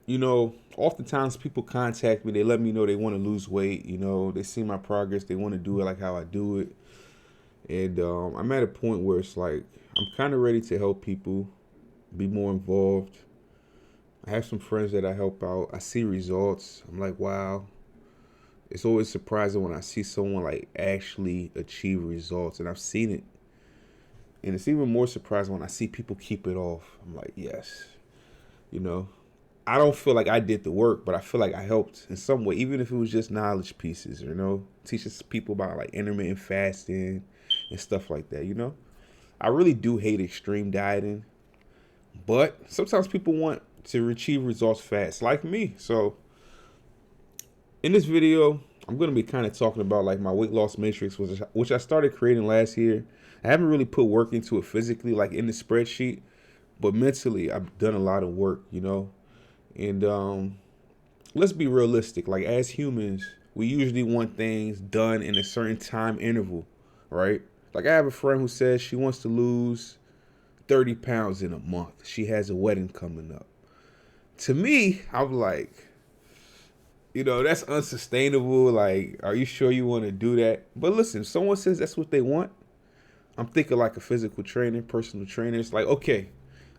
Oftentimes people contact me, they let me know they want to lose weight, they see my progress, they want to do it like how I do it. And I'm at a point where it's like, I'm kind of ready to help people be more involved. I have some friends that I help out. I see results. I'm like, wow. It's always surprising when I see someone like actually achieve results, and I've seen it. And it's even more surprising when I see people keep it off. I'm like, yes, you know, I don't feel like I did the work, but I feel like I helped in some way, even if it was just knowledge pieces, teaching people about like intermittent fasting and stuff like that. I really do hate extreme dieting, but sometimes people want to achieve results fast, like me. So in this video, I'm going to be kind of talking about like my weight loss matrix, which I started creating last year. I haven't really put work into it physically, like in the spreadsheet, but mentally, I've done a lot of work. And let's be realistic. Like as humans, we usually want things done in a certain time interval, right? Like I have a friend who says she wants to lose 30 pounds in a month. She has a wedding coming up. To me, I'm like, that's unsustainable. Like, are you sure you want to do that? But listen, if someone says that's what they want, I'm thinking like a physical trainer, personal trainer. It's like, okay,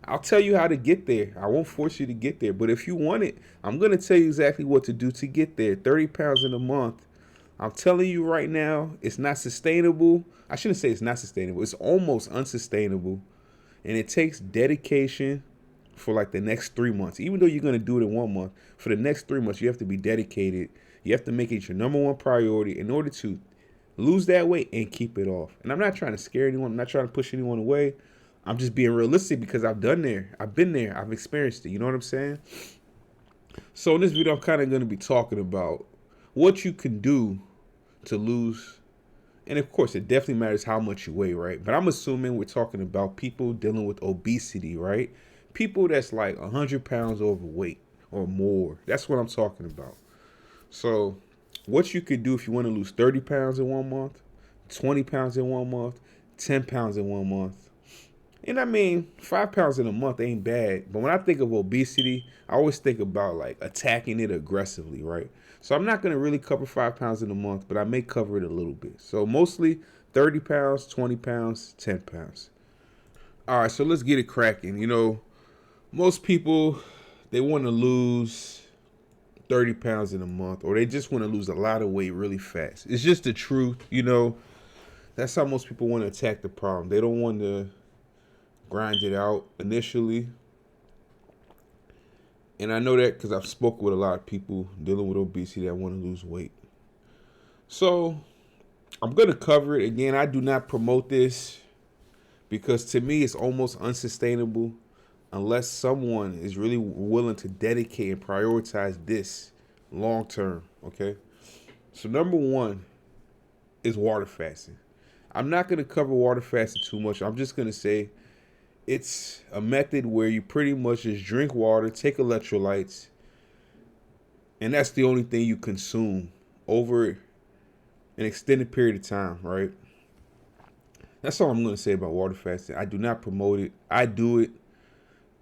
I'll tell you how to get there. I won't force you to get there. But if you want it, I'm going to tell you exactly what to do to get there. 30 pounds in a month. I'm telling you right now, it's not sustainable. I shouldn't say it's not sustainable. It's almost unsustainable. And it takes dedication for like the next 3 months. Even though you're going to do it in 1 month, for the next 3 months, you have to be dedicated. You have to make it your number one priority in order to lose that weight and keep it off. And I'm not trying to scare anyone. I'm not trying to push anyone away. I'm just being realistic because I've done there. I've been there. I've experienced it. You know what I'm saying? So in this video, I'm kind of going to be talking about what you can do to lose. And of course, it definitely matters how much you weigh, right? But I'm assuming we're talking about people dealing with obesity, right? People that's like 100 pounds overweight or more. That's what I'm talking about. So what you could do if you want to lose 30 pounds in 1 month, 20 pounds in 1 month, 10 pounds in 1 month. And I mean, 5 pounds in a month ain't bad. But when I think of obesity, I always think about like attacking it aggressively, right? So I'm not going to really cover 5 pounds in a month, but I may cover it a little bit. So mostly 30 pounds, 20 pounds, 10 pounds. All right, so let's get it cracking. Most people, they want to lose 30 pounds in a month, or they just want to lose a lot of weight really fast. It's just the truth. That's how most people want to attack the problem. They don't want to grind it out initially. And I know that because I've spoken with a lot of people dealing with obesity that want to lose weight. So I'm going to cover it. Again, I do not promote this because to me it's almost unsustainable unless someone is really willing to dedicate and prioritize this long term. Okay. So number one is water fasting. I'm not going to cover water fasting too much. I'm just going to say it's a method where you pretty much just drink water, take electrolytes, and that's the only thing you consume over an extended period of time, right? That's all I'm going to say about water fasting. I do not promote it. I do it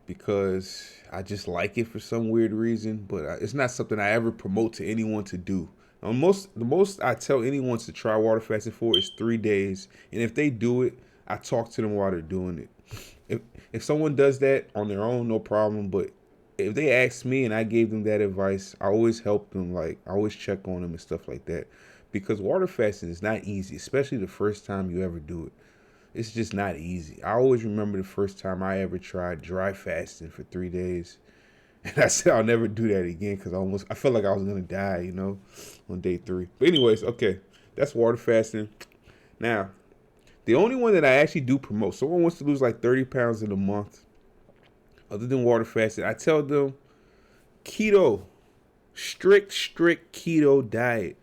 because I just like it for some weird reason, but it's not something I ever promote to anyone to do. The most I tell anyone to try water fasting for is 3 days, and if they do it, I talk to them while they're doing it. If someone does that on their own, no problem. But if they ask me and I gave them that advice, I always help them. Like I always check on them and stuff like that, because water fasting is not easy, especially the first time you ever do it. It's just not easy. I always remember the first time I ever tried dry fasting for 3 days. And I said I'll never do that again because I felt like I was going to die, on day 3. But anyways, okay, that's water fasting. Now, the only one that I actually do promote, someone wants to lose like 30 pounds in a month, other than water fasting, I tell them keto, strict keto diet.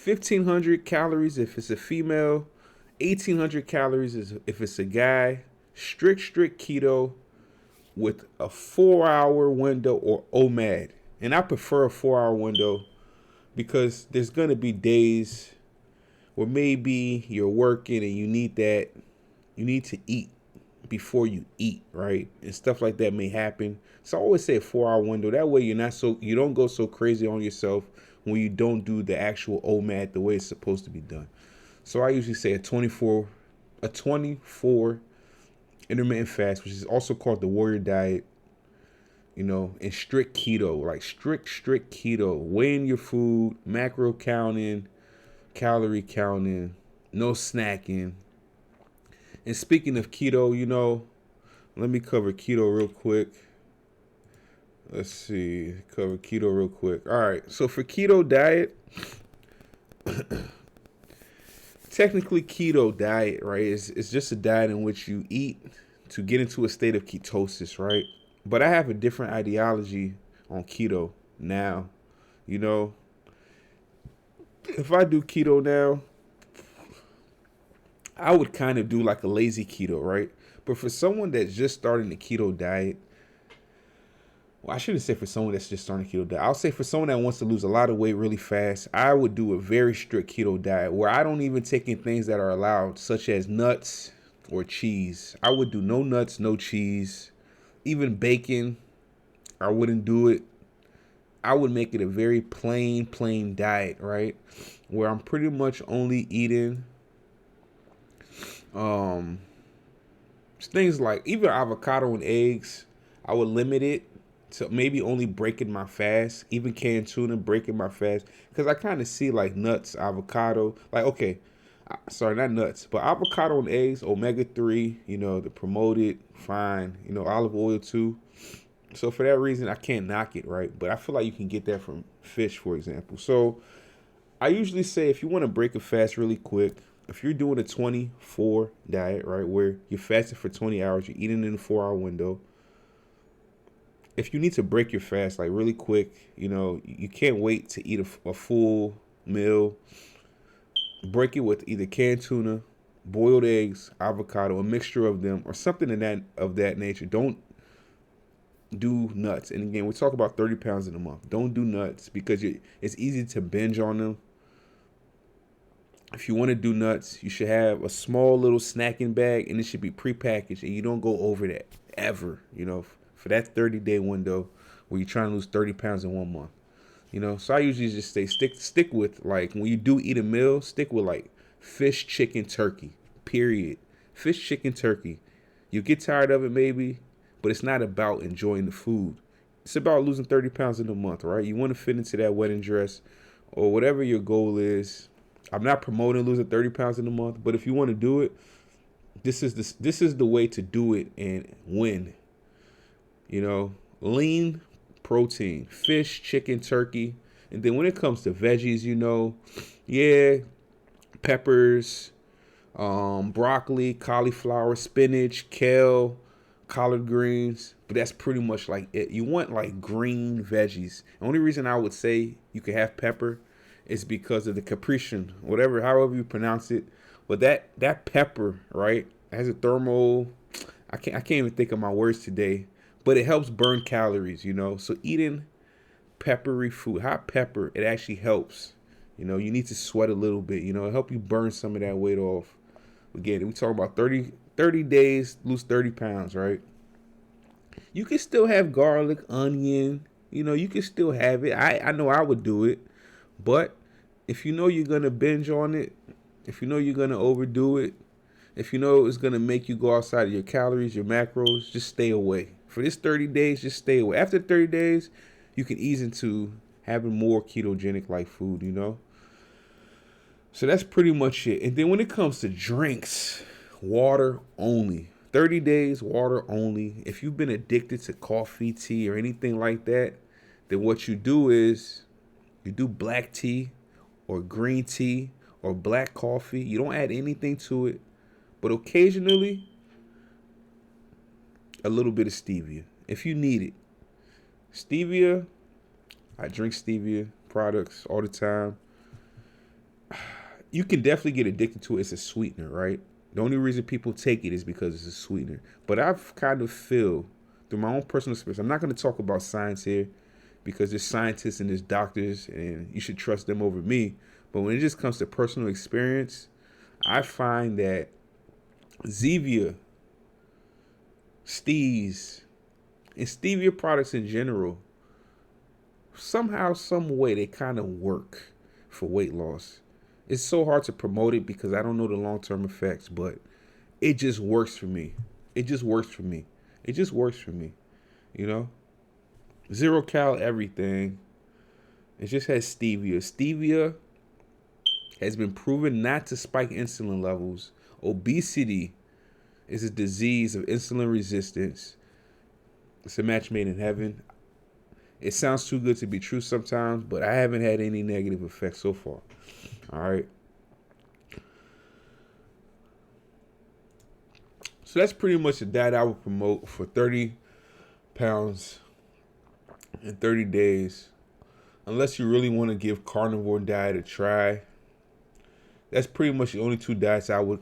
1,500 calories if it's a female, 1,800 calories if it's a guy. Strict keto with a 4-hour window or OMAD. And I prefer a 4-hour window because there's going to be days where maybe you're working and you need to eat. before you eat, right? And stuff like that may happen. So I always say a 4 hour window. That way you don't go so crazy on yourself when you don't do the actual OMAD the way it's supposed to be done. So I usually say a 24 intermittent fast, which is also called the warrior diet, and strict keto, like strict keto, weighing your food, macro counting, calorie counting, no snacking. And speaking of keto, let me cover keto real quick. Let's see, cover keto real quick. All right, so for keto diet, technically keto diet, right, is just a diet in which you eat to get into a state of ketosis, right? But I have a different ideology on keto now. If I do keto now, I would kind of do like a lazy keto, right? But for someone that's just starting the keto diet, well, I shouldn't say for someone that's just starting a keto diet. I'll say for someone that wants to lose a lot of weight really fast, I would do a very strict keto diet where I don't even take in things that are allowed, such as nuts or cheese. I would do no nuts, no cheese, even bacon. I wouldn't do it. I would make it a very plain diet, right? Where I'm pretty much only eating things like even avocado and eggs. I would limit it to maybe only breaking my fast, even canned tuna breaking my fast, because I kind of see like nuts, avocado, like okay, sorry, not nuts, but avocado and eggs, omega-3, the promoted, fine, olive oil too. So for that reason, I can't knock it, right? But I feel like you can get that from fish, for example. So I usually say if you want to break a fast really quick, if you're doing a 24 diet, right, where you're fasting for 20 hours, you're eating in a 4 hour window. If you need to break your fast like really quick, you can't wait to eat a full meal. Break it with either canned tuna, boiled eggs, avocado, a mixture of them, or something of that nature. Don't do nuts. And again, we talk about 30 pounds in a month. Don't do nuts because it's easy to binge on them. If you want to do nuts, you should have a small little snacking bag, and it should be prepackaged, and you don't go over that ever, for that 30-day window where you're trying to lose 30 pounds in 1 month. So I usually just say stick with, like, when you do eat a meal, stick with like fish, chicken, turkey, period. Fish, chicken, turkey. You get tired of it maybe, but it's not about enjoying the food. It's about losing 30 pounds in a month, right? You want to fit into that wedding dress or whatever your goal is. I'm not promoting losing 30 pounds in a month, but if you want to do it, this is the way to do it and win. Lean protein, fish, chicken, turkey. And then when it comes to veggies, peppers, broccoli, cauliflower, spinach, kale, collard greens. But that's pretty much like it. You want like green veggies. The only reason I would say you could have pepper is because of the caprician, however you pronounce it. But that pepper, right, has a thermal. I can't even think of my words today. But it helps burn calories, So eating peppery food, hot pepper, it actually helps. You need to sweat a little bit, it help you burn some of that weight off. Again, we talk about 30 days, lose 30 pounds, right? You can still have garlic, onion, you can still have it. I know I would do it. But if you know you're going to binge on it, if you know you're going to overdo it, if you know it's going to make you go outside of your calories, your macros, just stay away. For this 30 days, just stay away. After 30 days, you can ease into having more ketogenic like food, So that's pretty much it. And then when it comes to drinks, water only. 30 days, water only. If you've been addicted to coffee, tea, or anything like that, then what you do is you do black tea or green tea or black coffee. You don't add anything to it, but occasionally a little bit of stevia if you need it. Stevia, I drink stevia products all the time. You can definitely get addicted to it. It's a sweetener, right? The only reason people take it is because it's a sweetener. But I've kind of feel through my own personal experience, I'm not going to talk about science here because there's scientists and there's doctors and you should trust them over me. But when it just comes to personal experience, I find that Zevia stees, and stevia products in general, somehow, some way, they kind of work for weight loss. It's so hard to promote it because I don't know the long-term effects, but it just works for me. It just works for me. It just works for me. You know, 0 cal everything. It just has stevia. Stevia has been proven not to spike insulin levels. Obesity is a disease of insulin resistance. It's a match made in heaven. It sounds too good to be true sometimes, but I haven't had any negative effects so far. All right. So that's pretty much the diet I would promote for 30 pounds in 30 days. Unless you really want to give carnivore diet a try. That's pretty much the only two diets I would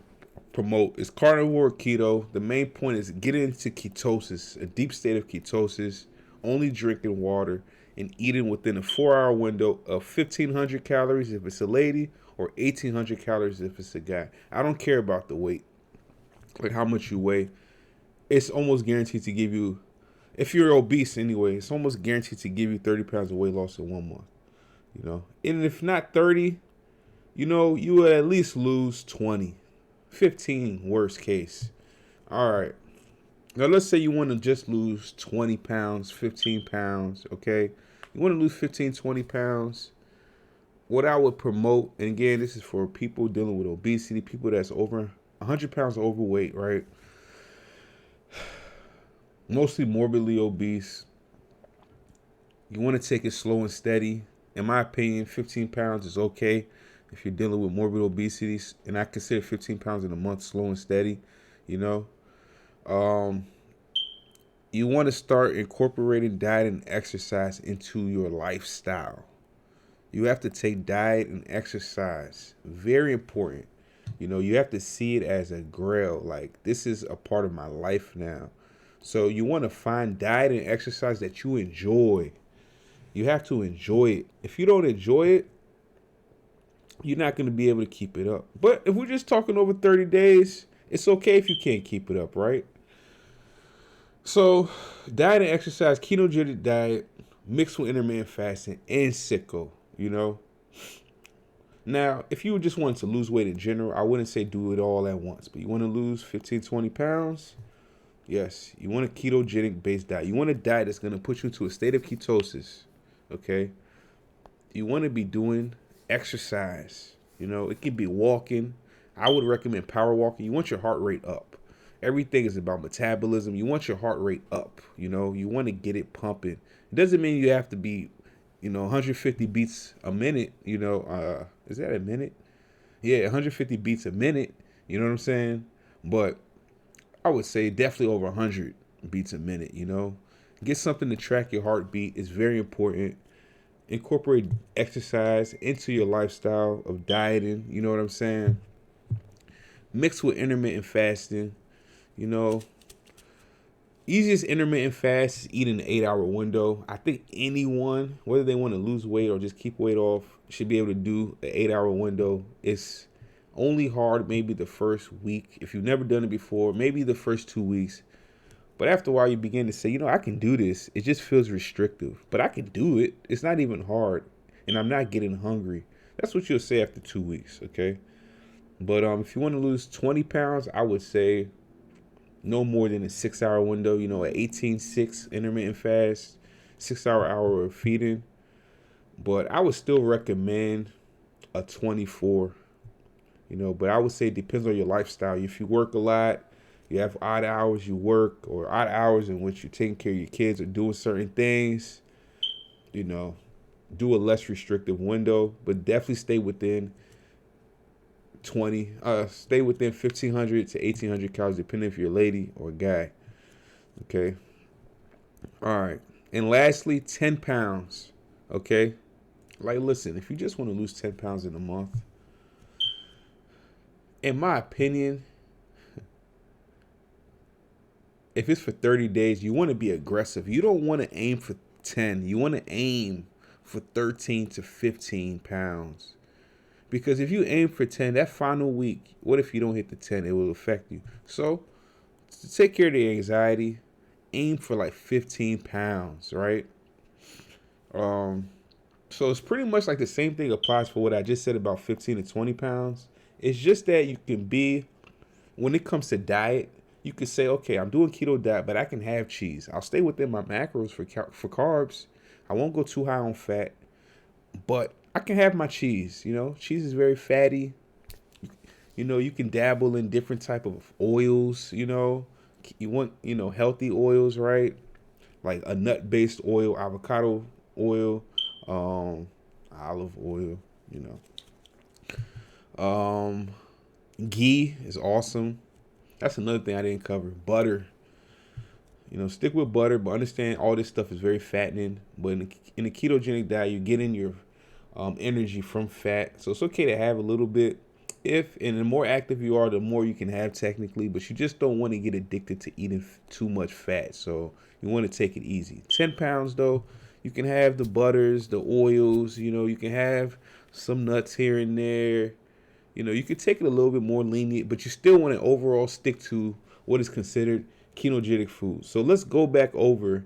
promote is carnivore or keto. The main point is getting into ketosis, a deep state of ketosis, only drinking water and eating within a 4-hour window of 1,500 calories if it's a lady or 1,800 calories if it's a guy. I don't care about the weight, like how much you weigh. It's almost guaranteed to give you, if you're obese anyway, it's almost guaranteed to give you 30 pounds of weight loss in 1 month. You know, and if not 30, you know, you would at least lose 20, 15 worst case. All right. Now, let's say you want to just lose 20 pounds, 15 pounds, okay? You want to lose 15, 20 pounds. What I would promote, and again, this is for people dealing with obesity, people that's over 100 pounds overweight, right? Mostly morbidly obese. You want to take it slow and steady. In my opinion, 15 pounds is okay if you're dealing with morbid obesity, and I consider 15 pounds in a month slow and steady, you know. You want to start incorporating diet and exercise into your lifestyle. You have to take diet and exercise. Very important. You know, you have to see it as a grail. Like, this is a part of my life now. So you want to find diet and exercise that you enjoy. You have to enjoy it. If you don't enjoy it, you're not going to be able to keep it up. But if we're just talking over 30 days, it's okay if you can't keep it up, right? So, diet and exercise, ketogenic diet, mixed with intermittent fasting and sicko, you know. Now, if you just wanted to lose weight in general, I wouldn't say do it all at once. But you want to lose 15, 20 pounds? Yes. You want a ketogenic based diet. You want a diet that's going to put you into a state of ketosis, okay? You want to be doing exercise. You know, it could be walking. I would recommend power walking. You want your heart rate up. Everything is about metabolism. You want your heart rate up. You know, you want to get it pumping. It doesn't mean you have to be, you know, 150 beats a minute. You know, is that a minute? Yeah, 150 beats a minute. You know what I'm saying? But I would say definitely over 100 beats a minute. You know, get something to track your heartbeat is very important. Incorporate exercise into your lifestyle of dieting. You know what I'm saying? Mixed with intermittent fasting. You know, easiest intermittent fast is eating an 8-hour window. I think anyone, whether they want to lose weight or just keep weight off, should be able to do an 8-hour window. It's only hard maybe the first week. If you've never done it before, maybe the first 2 weeks. But after a while, you begin to say, you know, I can do this. It just feels restrictive, but I can do it. It's not even hard, and I'm not getting hungry. That's what you'll say after 2 weeks, okay? But if you want to lose 20 pounds, I would say no more than a 6-hour window, you know, an 18-6 intermittent fast, 6-hour of feeding. But I would still recommend a 24, you know, but I would say it depends on your lifestyle. If you work a lot, you have odd hours you work, or odd hours in which you're taking care of your kids or doing certain things, you know, do a less restrictive window, but definitely stay within 1,500 to 1,800 calories, depending if you're a lady or a guy. Okay. All right. And lastly, 10 pounds. Okay. Like, listen, if you just want to lose 10 pounds in a month, in my opinion, if it's for 30 days, you want to be aggressive. You don't want to aim for 10. You want to aim for 13 to 15 pounds. Because if you aim for 10, that final week, what if you don't hit the 10? It will affect you. So to take care of the anxiety, aim for like 15 pounds, right? Um, so it's pretty much like the same thing applies for what I just said about 15 to 20 pounds. It's just that you can be, when it comes to diet, you can say, okay, I'm doing keto diet, but I can have cheese. I'll stay within my macros for carbs. I won't go too high on fat, but I can have my cheese. Cheese is very fatty. You can dabble in different type of oils. You want healthy oils, right? Like a nut-based oil, avocado oil, um, olive oil. You know, ghee is awesome. That's another thing I didn't cover. Butter. Stick with butter, but understand all this stuff is very fattening. But in the ketogenic diet, you're getting your energy from fat, so it's okay to have a little bit. And the more active you are, the more you can have technically, but you just don't want to get addicted to eating too much fat. So you want to take it easy. 10 pounds though, you can have the butters, the oils. You can have some nuts here and there. You could take it a little bit more lenient, but you still want to overall stick to what is considered ketogenic food. So let's go back over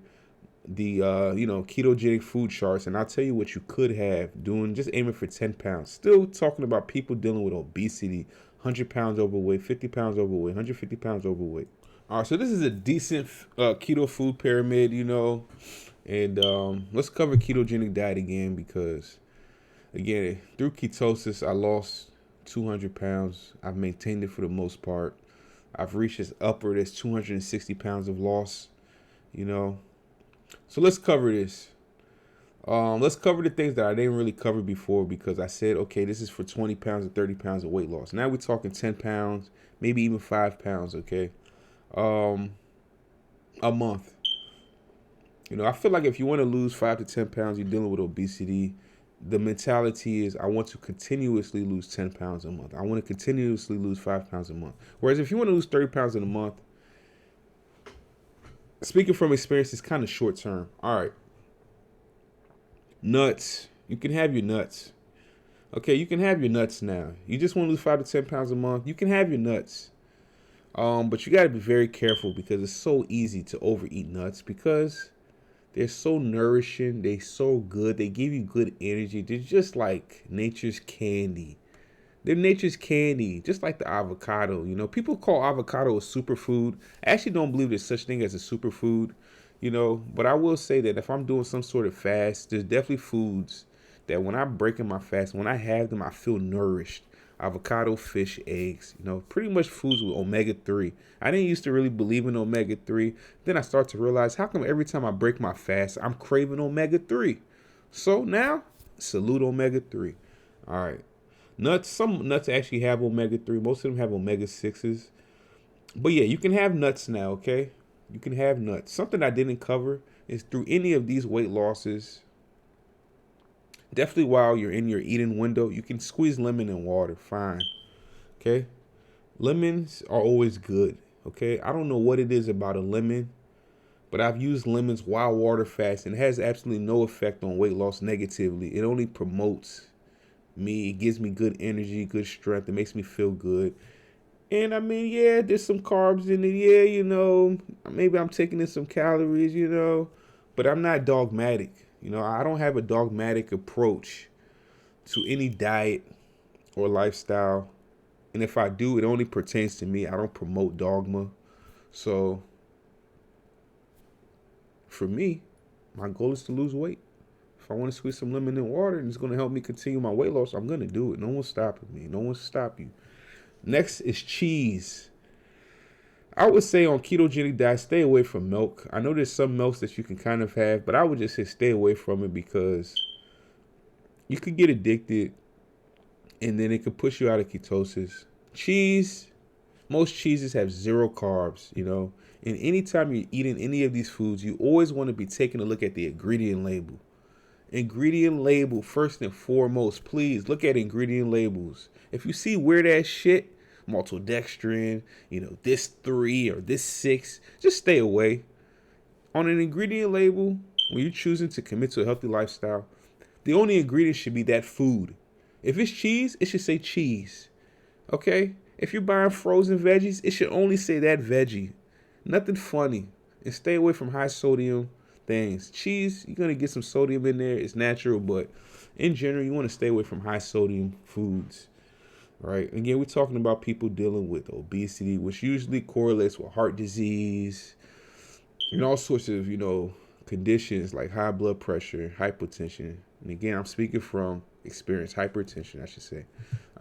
the ketogenic food charts, and I'll tell you what you could have doing, just aiming for 10 pounds. Still talking about people dealing with obesity, 100 pounds overweight, 50 pounds overweight, 150 pounds overweight. All right, so this is a decent keto food pyramid, and let's cover ketogenic diet again, because again, through ketosis, I lost 200 pounds. I've maintained it for the most part. I've reached as upward as 260 pounds of loss, So let's cover this. Let's cover the things that I didn't really cover before, because I said, okay, this is for 20 pounds and 30 pounds of weight loss. Now we're talking 10 pounds, maybe even 5 pounds, okay? A month. I feel like if you want to lose 5 to 10 pounds, you're dealing with obesity. The mentality is, I want to continuously lose 10 pounds a month. I want to continuously lose 5 pounds a month. Whereas if you want to lose 30 pounds in a month, speaking from experience, it's kind of short term. All right. Nuts. You can have your nuts. Okay, you can have your nuts now. You just want to lose 5 to 10 pounds a month, you can have your nuts. But you got to be very careful, because it's so easy to overeat nuts, because they're so nourishing. They're so good. They give you good energy. They're just like nature's candy. They're nature's candy, just like the avocado. People call avocado a superfood. I actually don't believe there's such thing as a superfood, But I will say that if I'm doing some sort of fast, there's definitely foods that when I'm breaking my fast, when I have them, I feel nourished. Avocado, fish, eggs, pretty much foods with omega-3. I didn't used to really believe in omega-3. Then I start to realize, how come every time I break my fast, I'm craving omega-3? So now, salute omega-3. All right. Nuts, some nuts actually have omega-3. Most of them have omega-6s. But yeah, you can have nuts now, okay? You can have nuts. Something I didn't cover is, through any of these weight losses, definitely while you're in your eating window, you can squeeze lemon in water. Fine. Okay? Lemons are always good. Okay? I don't know what it is about a lemon, but I've used lemons while water fasting. It has absolutely no effect on weight loss negatively. It only promotes me. It gives me good energy, good strength. It makes me feel good. And I mean, yeah, there's some carbs in it. Yeah, maybe I'm taking in some calories, but I'm not dogmatic. I don't have a dogmatic approach to any diet or lifestyle. And if I do, it only pertains to me. I don't promote dogma. So for me, my goal is to lose weight. If I want to squeeze some lemon in water and it's going to help me continue my weight loss, I'm going to do it. No one's stopping me. No one's stop you. Next is cheese. I would say on ketogenic diet, stay away from milk. I know there's some milks that you can kind of have, but I would just say stay away from it, because you could get addicted and then it could push you out of ketosis. Cheese, most cheeses have zero carbs, And anytime you're eating any of these foods, you always want to be taking a look at the ingredient label. Ingredient label, first and foremost. Please look at ingredient labels. If you see weird ass shit, maltodextrin, this 3 or this 6, just stay away. On an ingredient label, when you're choosing to commit to a healthy lifestyle, the only ingredient should be that food. If it's cheese, it should say cheese. Okay? If you're buying frozen veggies, it should only say that veggie. Nothing funny. And stay away from high sodium things. Cheese, you're gonna get some sodium in there. It's natural, but in general, you want to stay away from high sodium foods. Right? Again, we're talking about people dealing with obesity, which usually correlates with heart disease and all sorts of, conditions like high blood pressure, hypertension. And again, I'm speaking from experience, hypertension, I should say.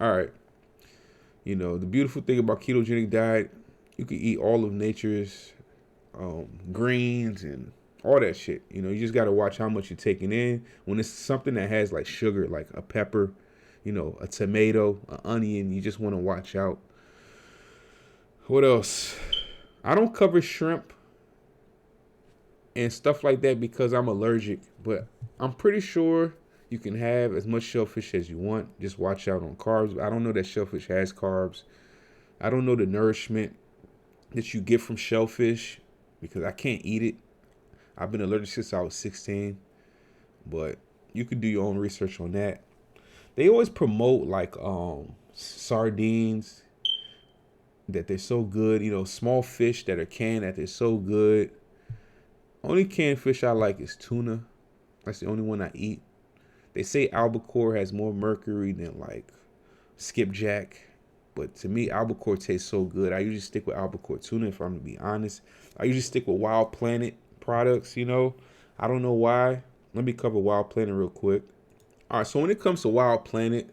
All right. The beautiful thing about ketogenic diet, you can eat all of nature's greens and all that shit. You just got to watch how much you're taking in. When it's something that has like sugar, like a pepper, a tomato, an onion, you just want to watch out. What else? I don't cover shrimp and stuff like that because I'm allergic, but I'm pretty sure you can have as much shellfish as you want. Just watch out on carbs. I don't know that shellfish has carbs. I don't know the nourishment that you get from shellfish because I can't eat it. I've been allergic since I was 16, but you can do your own research on that. They always promote like sardines, that they're so good, small fish that are canned, that they're so good. Only canned fish I like is tuna. That's the only one I eat. They say albacore has more mercury than like skipjack, but to me, albacore tastes so good. I usually stick with albacore tuna if I'm to be honest. I usually stick with Wild Planet products, I don't know why. Let me cover Wild Planet real quick. All right, so when it comes to Wild Planet,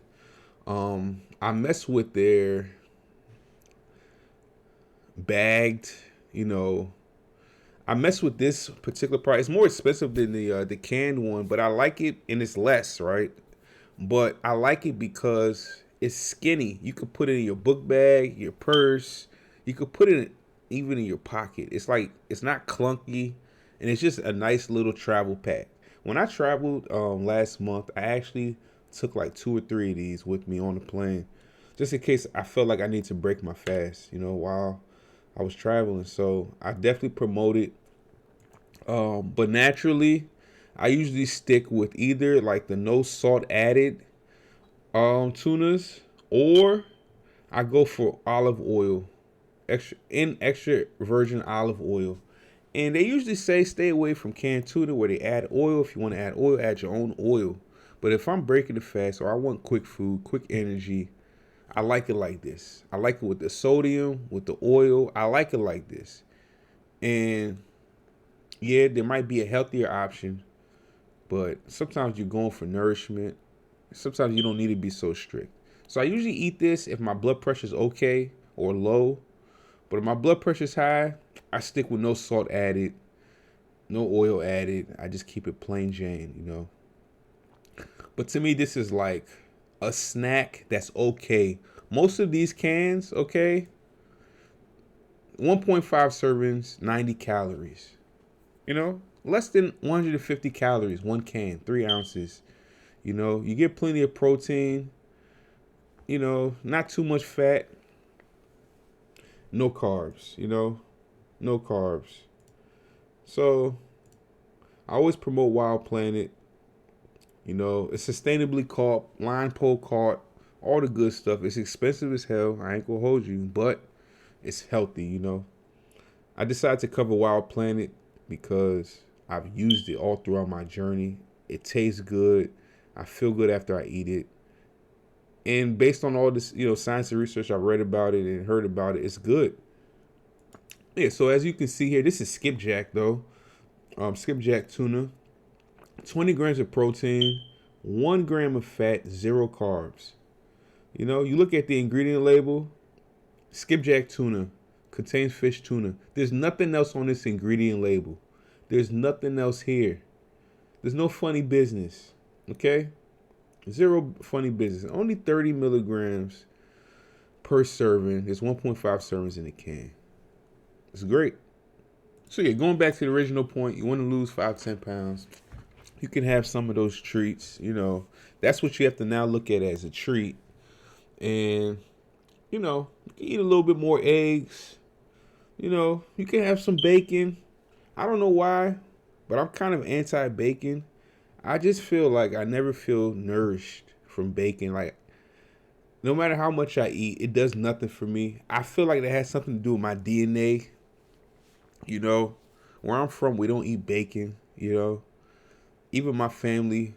I mess with their bagged, I mess with this particular product. It's more expensive than the canned one, but I like it and it's less, right? But I like it because it's skinny. You could put it in your book bag, your purse. You could put it even in your pocket. It's like it's not clunky, and it's just a nice little travel pack. When I traveled last month, I actually took like 2 or 3 of these with me on the plane, just in case I felt like I need to break my fast, while I was traveling. So I definitely promote it. But naturally, I usually stick with either like the no salt added tunas, or I go for olive oil, extra virgin olive oil. And they usually say stay away from canned tuna where they add oil. If you want to add oil, add your own oil. But if I'm breaking the fast or I want quick food, quick energy, I like it like this. I like it with the sodium, with the oil. I like it like this. And yeah, there might be a healthier option, but sometimes you're going for nourishment. Sometimes you don't need to be so strict. So I usually eat this if my blood pressure is okay or low. But if my blood pressure is high, I stick with no salt added, no oil added. I just keep it plain Jane. But to me, this is like a snack that's okay. Most of these cans, okay, 1.5 servings, 90 calories. Less than 150 calories, one can, 3 ounces. You get plenty of protein, not too much fat, no carbs, no carbs. So I always promote Wild Planet. It's sustainably caught, line pole caught, all the good stuff. It's expensive as hell. I ain't gonna hold you, but it's healthy, I decided to cover Wild Planet because I've used it all throughout my journey. It tastes good. I feel good after I eat it. And based on all this, science and research I've read about it and heard about it, it's good. Yeah, so as you can see here, this is skipjack though. Skipjack tuna. 20 grams of protein, 1 gram of fat, 0 carbs. You look at the ingredient label, skipjack tuna contains fish tuna. There's nothing else on this ingredient label. There's nothing else here. There's no funny business. Okay? Zero funny business. Only 30 milligrams per serving. There's 1.5 servings in a can. It's great. So yeah, going back to the original point, you want to lose 5-10 pounds. You can have some of those treats. That's what you have to now look at as a treat. And, you can eat a little bit more eggs. You can have some bacon. I don't know why, but I'm kind of anti-bacon. I just feel like I never feel nourished from bacon. Like, no matter how much I eat, it does nothing for me. I feel like it has something to do with my DNA. You know, where I'm from, we don't eat bacon. You know, even my family,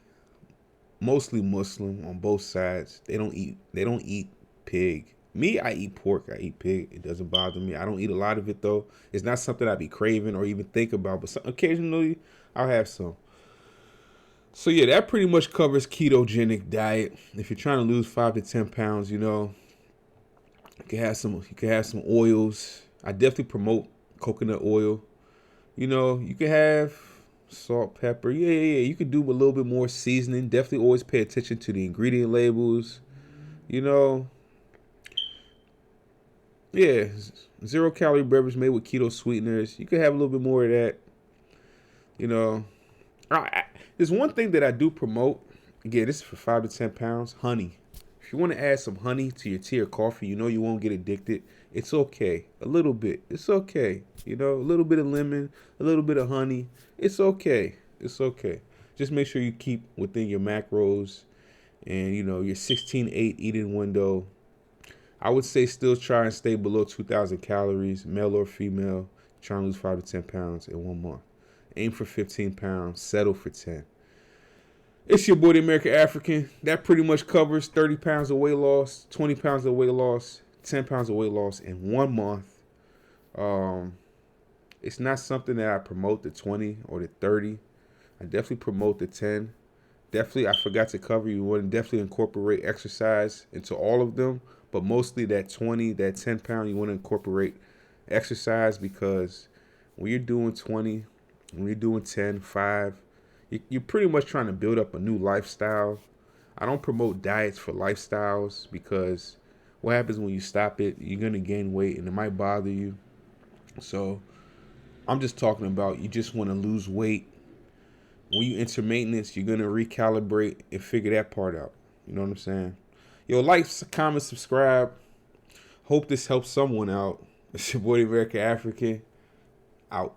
mostly Muslim on both sides, they don't eat pig. Me, I eat pork. I eat pig. It doesn't bother me. I don't eat a lot of it though. It's not something I'd be craving or even think about. But occasionally, I'll have some. So yeah, that pretty much covers ketogenic diet. If you're trying to lose 5 to 10 pounds, you can have some. You can have some oils. I definitely promote coconut oil. You can have salt, pepper. Yeah. You can do a little bit more seasoning. Definitely always pay attention to the ingredient labels. You know, yeah, 0 calorie beverage made with keto sweeteners. You can have a little bit more of that. You know, there's one thing that I do promote. Again, this is for 5 to 10 pounds. Honey. If you want to add some honey to your tea or coffee, you won't get addicted. It's okay. A little bit. It's okay. A little bit of lemon, a little bit of honey. It's okay. It's okay. Just make sure you keep within your macros and, your 16:8 eating window. I would say still try and stay below 2,000 calories, male or female, trying to lose 5 to 10 pounds in 1 month. Aim for 15 pounds, settle for 10. It's your boy, the American African. That pretty much covers 30 pounds of weight loss, 20 pounds of weight loss, 10 pounds of weight loss in 1 month. It's not something that I promote the 20 or the 30. I definitely promote the 10. Definitely, I forgot to cover, you want to definitely incorporate exercise into all of them, but mostly that 20, that 10 pound, you want to incorporate exercise because when you're doing 20, when you're doing 10, 5, you're pretty much trying to build up a new lifestyle. I don't promote diets for lifestyles because what happens when you stop it, you're going to gain weight and it might bother you. So I'm just talking about you just want to lose weight. When you enter maintenance, you're going to recalibrate and figure that part out. You know what I'm saying? Yo, like, comment, subscribe. Hope this helps someone out. It's your boy, the American African. Out.